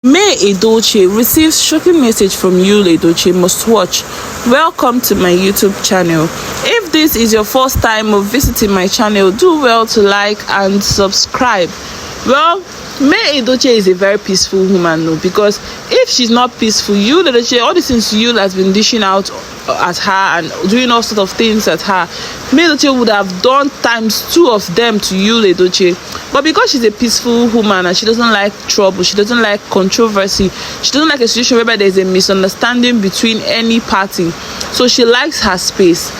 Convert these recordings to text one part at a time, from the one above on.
May Edochie receives shocking message from Yul Edochie. Must watch. Welcome to my YouTube channel. If this is your first time of visiting my channel, do well to like and subscribe. Well, May Edochie is a very peaceful woman, no, because if she's not peaceful, Yul Edochie, all the things Yul has been dishing out at her and doing all sorts of things at her, May Edochie would have done ×2 of them to Yul Edochie. But because she's a peaceful woman and she doesn't like trouble, she doesn't like controversy, she doesn't like a situation whereby there's a misunderstanding between any party, so she likes her space.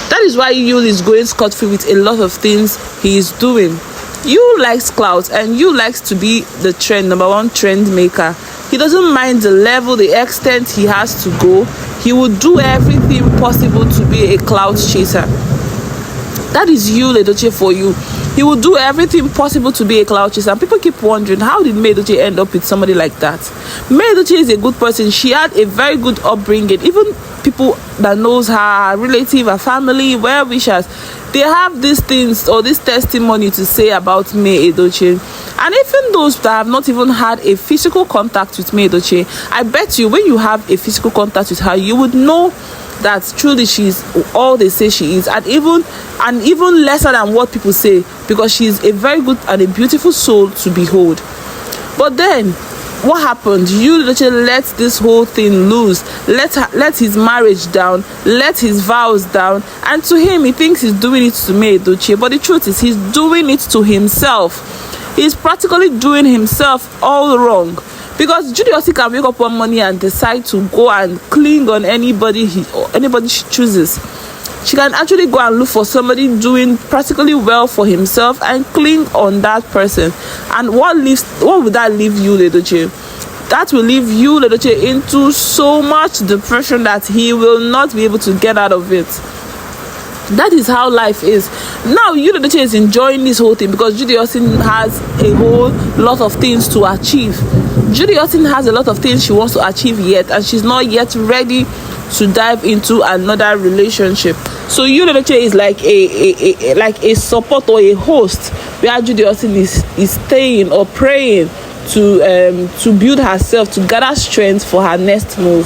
That is why Yul is going scot-free with a lot of things he is doing. Yul likes clout and Yul likes to be the #1 trend maker. He doesn't mind the level, the extent he has to go. He will do everything possible to be a clout chaser. That is Yul Edochie for you. He will do everything possible to be a clout chaser. And people keep wondering, how did May Edochie end up with somebody like that? May Edochie is a good person. She had a very good upbringing. Even people that knows her relative, her family, well-wishers, they have these things or this testimony to say about May Edochie. And even those that have not even had a physical contact with May Edochie, I bet you when you have a physical contact with her, you would know that truly she's all they say she is, and even lesser than what people say, because she's a very good and a beautiful soul to behold. But then what happened? Yul Edochie let this whole thing loose, let his marriage down, let his vows down, and to him he thinks he's doing it to May Edochie, but the truth is he's doing it to himself. He's practically doing himself all wrong. Because Edochie can wake up one morning and decide to go and cling on anybody she chooses. She can actually go and look for somebody doing practically well for himself and cling on that person. And what would that leave Yul Edochie? That will leave Yul Edochie into so much depression that he will not be able to get out of it. That is how life is. Now Yul Edochie is enjoying this whole thing because Edochie has a whole lot of things to achieve. Edochie has a lot of things she wants to achieve yet, and she's not yet ready to dive into another relationship. So Yul Edochie is like a support or a host where Edochie is staying or praying to build herself, to gather strength for her next move.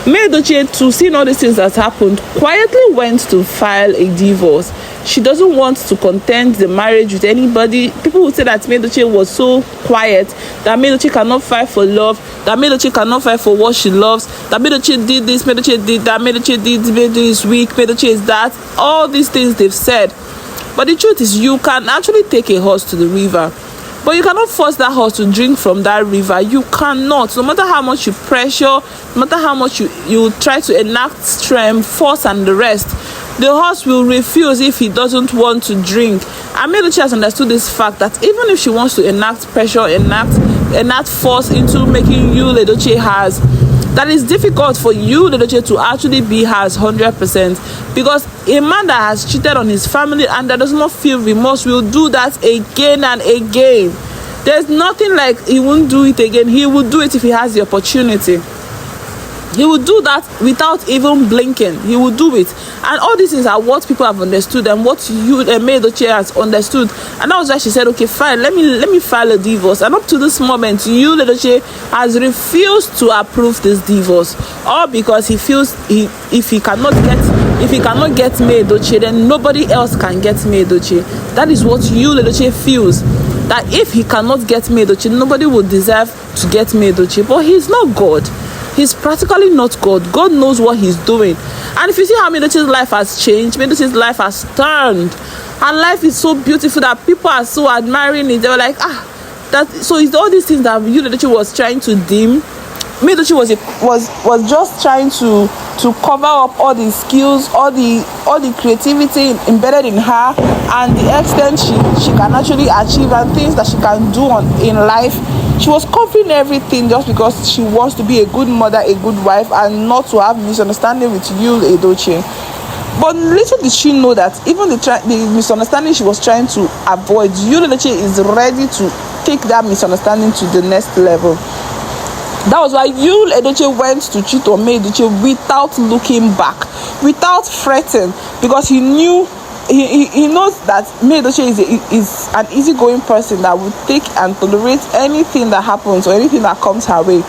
May Edochie, to see all these things that happened, quietly went to file a divorce. She doesn't want to contend the marriage with anybody. People would say that May Edochie was so quiet, that May Edochie cannot fight for love, that May Edochie cannot fight for what she loves, that May Edochie did this, May Edochie did that, May Edochie is weak, May Edochie is that. All these things they've said. But the truth is, you can actually take a horse to the river, but you cannot force that horse to drink from that river. You cannot. No matter how much you pressure, no matter how much you try to enact strength, force, and the rest, the horse will refuse if he doesn't want to drink. And May Edochie has understood this fact, that even if she wants to enact pressure, enact force into making Yul Edochie hers, that is difficult for Yul Edochie to actually be hers 100%, because a man that has cheated on his family and that does not feel remorse will do that again and again. There's nothing like he won't do it again. He will do it if he has the opportunity. He will do that without even blinking. He will do it. And all these things are what people have understood and what May Edochie has understood. And that was why she said, okay, fine, let me file a divorce. And up to this moment, Yul Edochie has refused to approve this divorce. All because he feels if he cannot get May Edochie, then nobody else can get May Edochie. That is what Yul Edochie feels. That if he cannot get May Edochie, nobody would deserve to get May Edochie. But he's not God. He's practically not God. God knows what he's doing. And if you see how May Edochie's life has changed, May Edochie's life has turned. Her life is so beautiful that people are so admiring it. They were like, so it's all these things that Yul Edochie was trying to dim. May Edochie was just trying to cover up all the skills, all the creativity embedded in her, and the extent she can actually achieve, and things that she can do in life. She was covering everything just because she wants to be a good mother, a good wife, and not to have misunderstanding with Yul Edochie. But little did she know that even the misunderstanding she was trying to avoid, Yul Edochie is ready to take that misunderstanding to the next level. That was why Yul Edochie went to cheat on May Edochie without looking back, without fretting, because he knew he knows that May Edochie is an easygoing person that will take and tolerate anything that happens or anything that comes her way.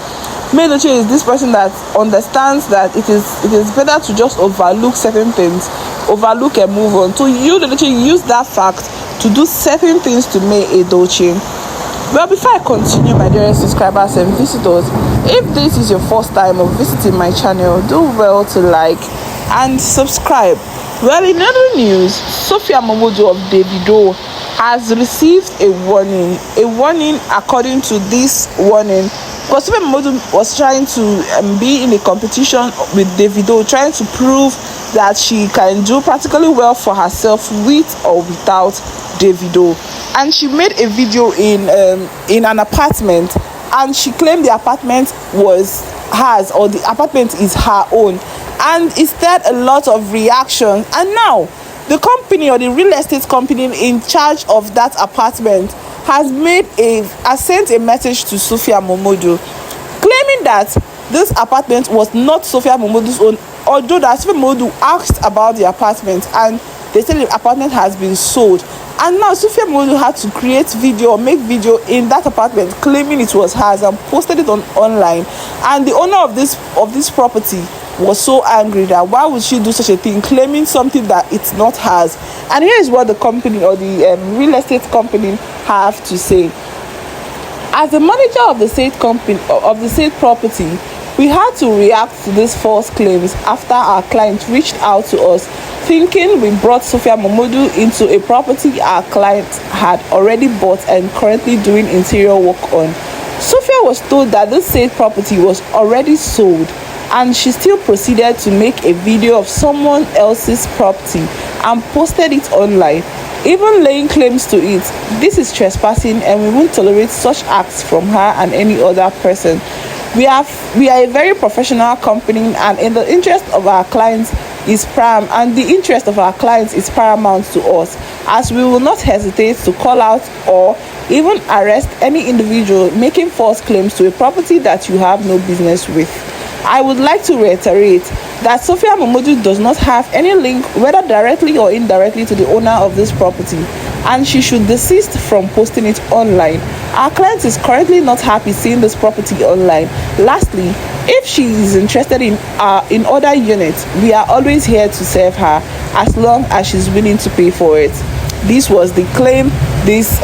May Edochie is this person that understands that it is better to just overlook certain things, overlook and move on. So Yul Edochie used that fact to do certain things to May Edochie. Well, before I continue, my dear subscribers and visitors, if this is your first time of visiting my channel, do well to like and subscribe. Well, in other news, Sophia Momodu of Davido has received a warning. A warning according to this warning, because Sophia Momodu was trying to be in a competition with Davido, trying to prove that she can do practically well for herself with or without Davido. And she made a video in an apartment, and she claimed the apartment was hers, or the apartment is her own, and it stirred a lot of reaction. And now the company, or the real estate company in charge of that apartment, has sent a message to Sophia Momodu, claiming that this apartment was not Sophia Momodu's own, although that Sophia Momodu asked about the apartment and they said the apartment has been sold. And now Sophia Momodu had to make video in that apartment claiming it was hers and posted it online. And the owner of this property was so angry that why would she do such a thing, claiming something that it's not hers. And here is what the company, or the real estate company, have to say. As the manager of the said company, of the said property, we had to react to these false claims after our client reached out to us, thinking we brought Sophia Momodu into a property our client had already bought and currently doing interior work on. Sophia was told that this said property was already sold, and she still proceeded to make a video of someone else's property and posted it online, even laying claims to it. This is trespassing, and we won't tolerate such acts from her and any other person. We are a very professional company, and in the interest of our clients is paramount to us, as we will not hesitate to call out or even arrest any individual making false claims to a property that you have no business with. I would like to reiterate that Sophia Momodu does not have any link, whether directly or indirectly, to the owner of this property, and she should desist from posting it online. Our client is currently not happy seeing this property online. Lastly, if she is interested in other units, we are always here to serve her as long as she's willing to pay for it. This was the claim these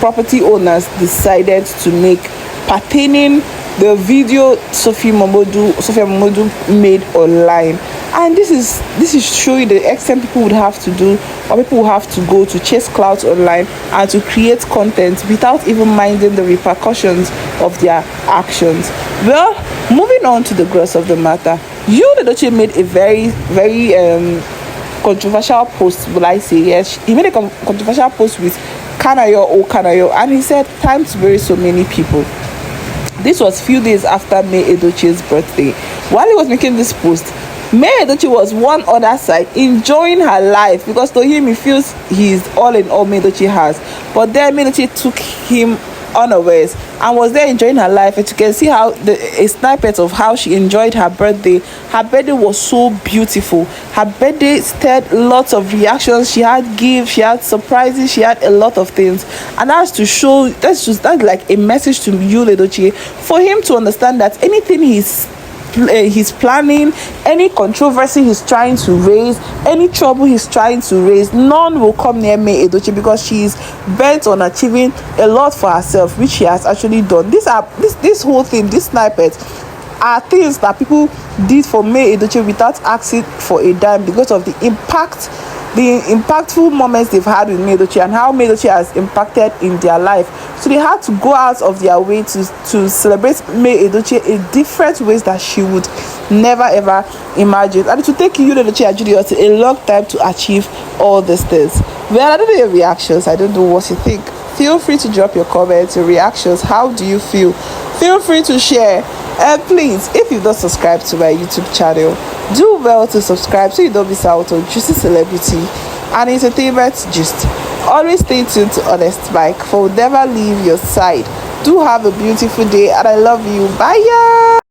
property owners decided to make pertaining the video Sophia Momodu made online. And this is showing the extent people would have to do, or people would have to go to chase clout online and to create content without even minding the repercussions of their actions. Well, moving on to the gross of the matter, Yul Edochie made a very, very controversial post, will I say. Yes, he made a controversial post with Kanayo, and he said, time to bury so many people. This was few days after May Edochie's birthday. While he was making this post, May Edochie was one other side enjoying her life, because to him he feels he's all in all May Edochie has. But then May Edochie took him unawares and was there enjoying her life, and you can see how a snippet of how she enjoyed her birthday. Her birthday was so beautiful. Her birthday stirred lots of reactions. She had gifts, she had surprises, she had a lot of things, and that's like a message to Yul Edochie, for him to understand that anything he's planning, any controversy he's trying to raise, any trouble he's trying to raise, none will come near May Edochie, because she's bent on achieving a lot for herself, which she has actually done. This whole thing, this snippet, are things that people did for May Edochie without asking for a dime, because of the impactful moments they've had with May Edochie and how May Edochie has impacted in their life. So they had to go out of their way to celebrate May Edochie in different ways that she would never ever imagine. And it will take Yul Edochie and Judy a long time to achieve all these things. Well, I don't know your reactions. I don't know what you think. Feel free to drop your comments, your reactions. How do you feel? Feel free to share. And please, if you've not subscribed to my YouTube channel, do well to subscribe so you don't miss out on juicy celebrity and entertainment gist. Always stay tuned to Honest Mike, for we'll never leave your side. Do have a beautiful day, and I love you. Bye.